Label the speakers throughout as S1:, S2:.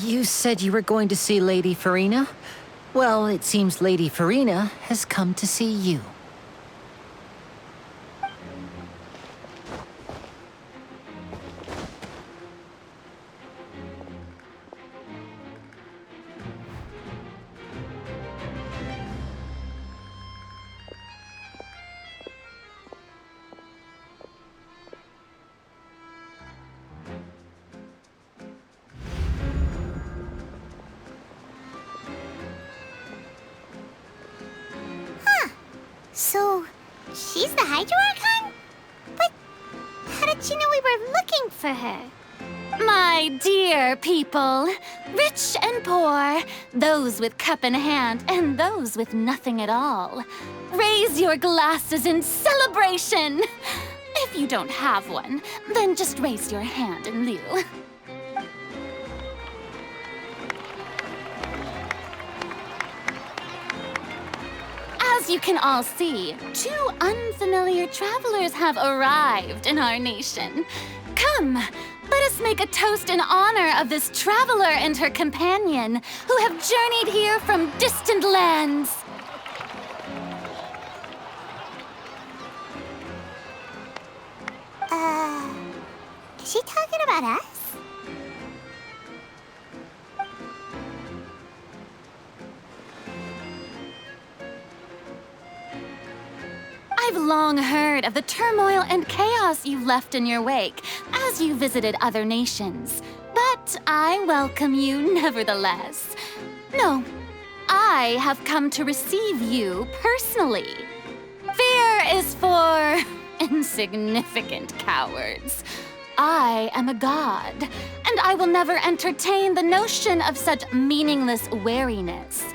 S1: You said you were going to see Lady Furina? Well, it seems Lady Furina has come to see you.
S2: So, she's the Hydro Archon? But how did she know we were looking for her?
S3: My dear people, rich and poor, those with cup in hand and those with nothing at all, raise your glasses in celebration. If you don't have one, then just raise your hand in lieu. As you can all see, 2 unfamiliar travelers have arrived in our nation. Come, let us make a toast in honor of this traveler and her companion who have journeyed here from distant lands.
S2: Is she talking about us?
S3: I've long heard of the turmoil and chaos you left in your wake as you visited other nations, but I welcome you nevertheless. No, I have come to receive you personally. Fear is for insignificant cowards. I am a god, and I will never entertain the notion of such meaningless wariness.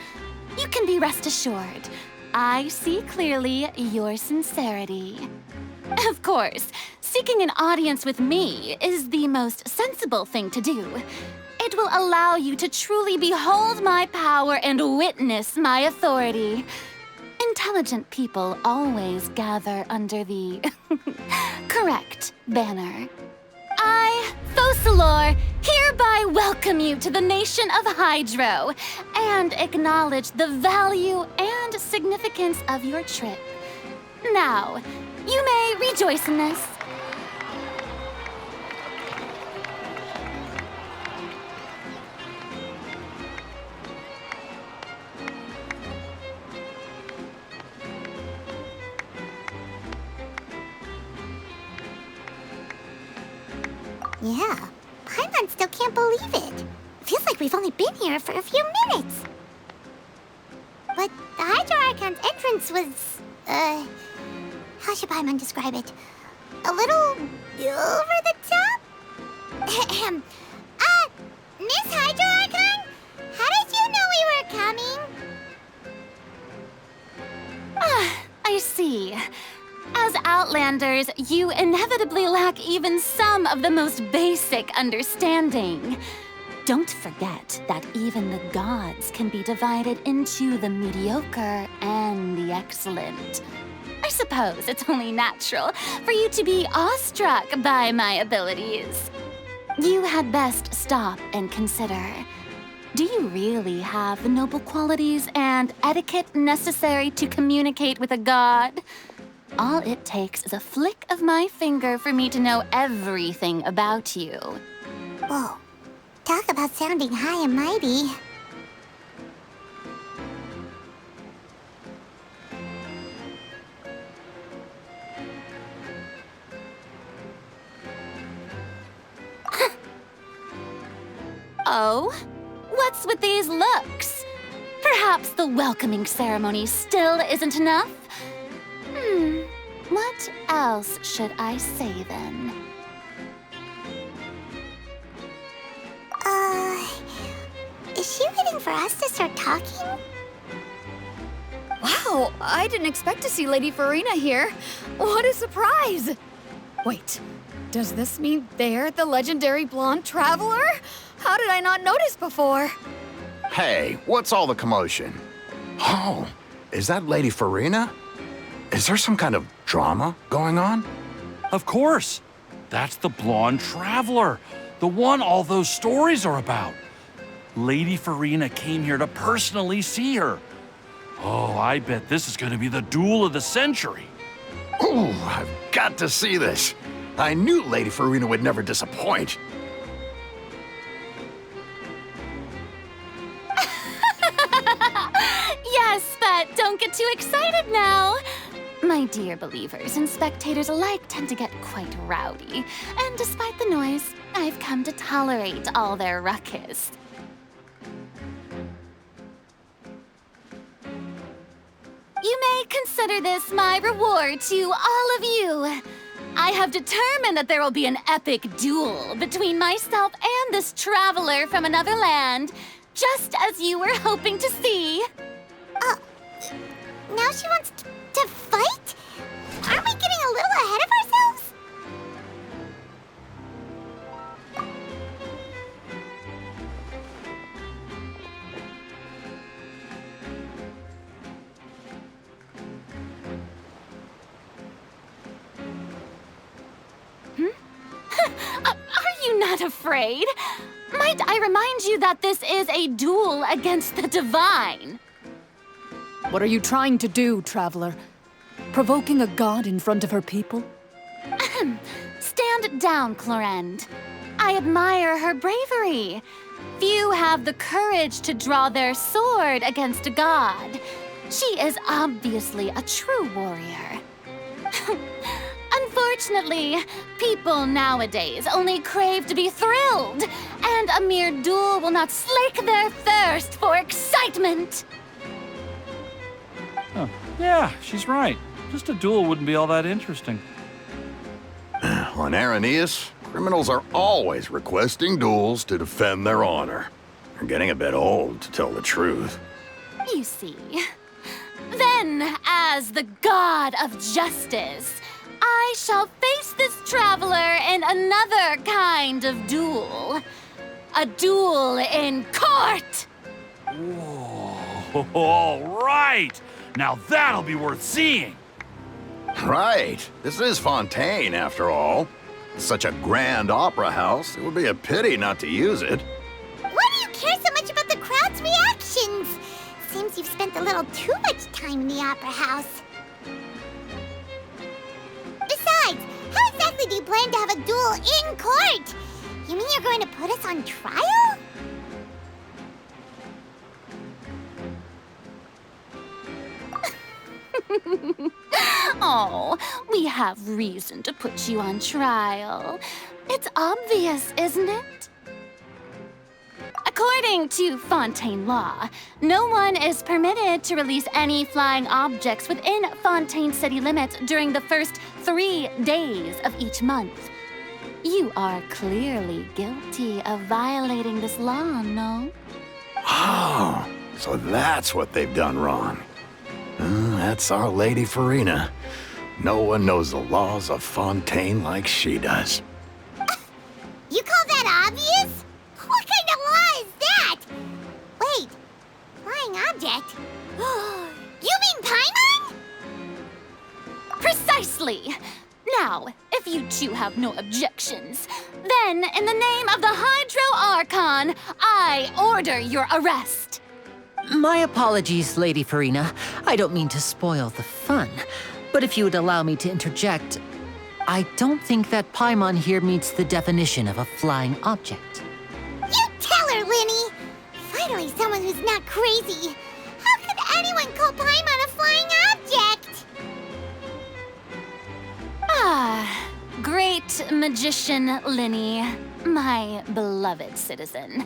S3: You can be rest assured, I see clearly your sincerity. Of course, seeking an audience with me is the most sensible thing to do. It will allow you to truly behold my power and witness my authority. Intelligent people always gather under the correct banner. I, Focalors, hereby welcome you to the nation of Hydro and acknowledge the value and significance of your trip. Now, you may rejoice in this.
S2: Yeah, Paimon still can't believe it. Feels like we've only been here for a few minutes. But the Hydro Archon's entrance was, how should Paimon describe it? A little over the top? Ahem. Miss Hydro Archon? How did you know we were coming?
S3: I see. As Outlanders, you inevitably lack even some of the most basic understanding. Don't forget that even the gods can be divided into the mediocre and the excellent. I suppose it's only natural for you to be awestruck by my abilities. You had best stop and consider. Do you really have the noble qualities and etiquette necessary to communicate with a god? All it takes is a flick of my finger for me to know everything about you.
S2: Whoa, talk about sounding high and mighty.
S3: Oh? What's with these looks? Perhaps the welcoming ceremony still isn't enough? What else should I say then?
S2: Is she waiting for us to start talking?
S4: Wow, I didn't expect to see Lady Furina here. What a surprise! Wait, does this mean they're the legendary blonde traveler? How did I not notice before?
S5: Hey, what's all the commotion? Oh, is that Lady Furina? Is there some kind of drama going on?
S6: Of course. That's the blonde traveler. The one all those stories are about. Lady Furina came here to personally see her. Oh, I bet this is going to be the duel of the century.
S5: Ooh, I've got to see this. I knew Lady Furina would never disappoint.
S3: Yes, but don't get too excited now. My dear believers and spectators alike tend to get quite rowdy, and despite the noise, I've come to tolerate all their ruckus. You may consider this my reward to all of you. I have determined that there will be an epic duel between myself and this traveler from another land, just as you were hoping to see.
S2: Now she wants to fight? Aren't we getting a little ahead of ourselves?
S3: Are you not afraid? Might I remind you that this is a duel against the divine?
S4: What are you trying to do, traveler? Provoking a god in front of her people?
S3: Stand down, Clorend. I admire her bravery. Few have the courage to draw their sword against a god. She is obviously a true warrior. Unfortunately, people nowadays only crave to be thrilled, and a mere duel will not slake their thirst for excitement.
S6: Oh, yeah, she's right. Just a duel wouldn't be all that interesting.
S5: On Araneus, criminals are always requesting duels to defend their honor. They're getting a bit old, to tell the truth.
S3: You see. Then, as the god of justice, I shall face this traveler in another kind of duel. A duel in court!
S6: Whoa, all right! Now that'll be worth seeing!
S5: Right. This is Fontaine, after all. Such a grand opera house, it would be a pity not to use it.
S2: Why do you care so much about the crowd's reactions? Seems you've spent a little too much time in the opera house. Besides, how exactly do you plan to have a duel in court? You mean you're going to put us on trial?
S3: Oh, we have reason to put you on trial. It's obvious, isn't it? According to Fontaine law, no one is permitted to release any flying objects within Fontaine city limits during the first 3 days of each month. You are clearly guilty of violating this law, no?
S5: Oh, so that's what they've done wrong. That's our Lady Furina. No one knows the laws of Fontaine like she does.
S2: You call that obvious? What kind of law is that? Wait, flying object? You mean Paimon?
S3: Precisely! Now, if you two have no objections, then in the name of the Hydro Archon, I order your arrest.
S1: My apologies, Lady Furina. I don't mean to spoil the fun. But if you would allow me to interject, I don't think that Paimon here meets the definition of a flying object.
S2: You tell her, Linny! Finally someone who's not crazy. How could anyone call Paimon a flying object?
S3: Ah, great magician Linny, my beloved citizen.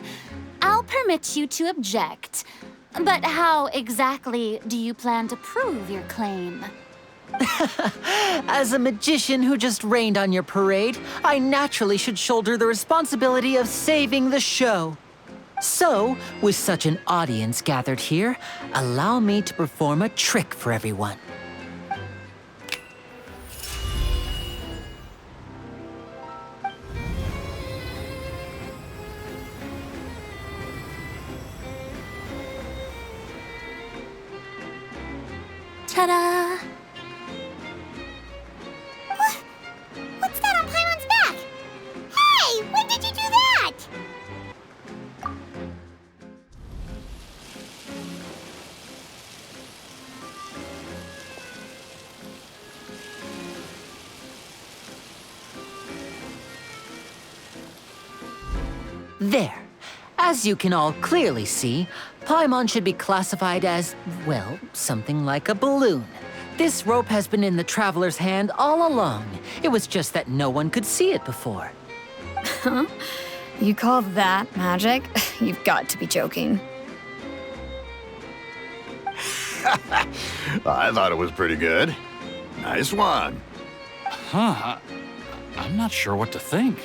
S3: I'll permit you to object. But how exactly do you plan to prove your claim?
S1: As a magician who just rained on your parade, I naturally should shoulder the responsibility of saving the show. So, with such an audience gathered here, allow me to perform a trick for everyone.
S3: Ta-da!
S2: What's that on Paimon's back? Hey, when did you do that?
S1: There. As you can all clearly see, Paimon should be classified as, well, something like a balloon. This rope has been in the Traveler's hand all along. It was just that no one could see it before.
S4: Huh? You call that magic? You've got to be joking.
S5: I thought it was pretty good. Nice one.
S6: Huh. I'm not sure what to think.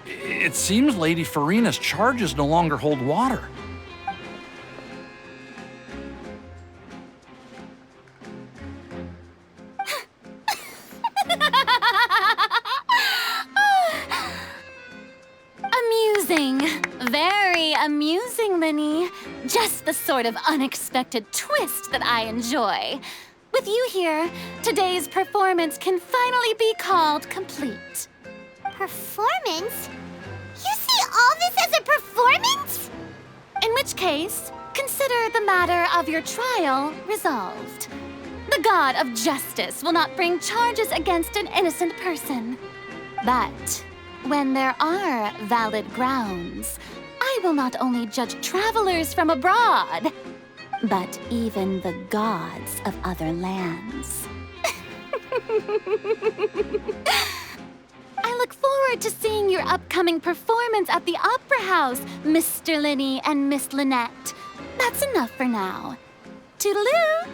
S6: It seems Lady Furina's charges no longer hold water.
S3: Amusing. Very amusing, Linny. Just the sort of unexpected twist that I enjoy. With you here, today's performance can finally be called complete.
S2: Performance? You see all this as a performance?
S3: In which case, consider the matter of your trial resolved. The god of justice will not bring charges against an innocent person. But when there are valid grounds, I will not only judge travelers from abroad, but even the gods of other lands. I look forward to seeing your upcoming performance at the Opera House, Mr. Linny and Miss Lynette. That's enough for now. Toodaloo!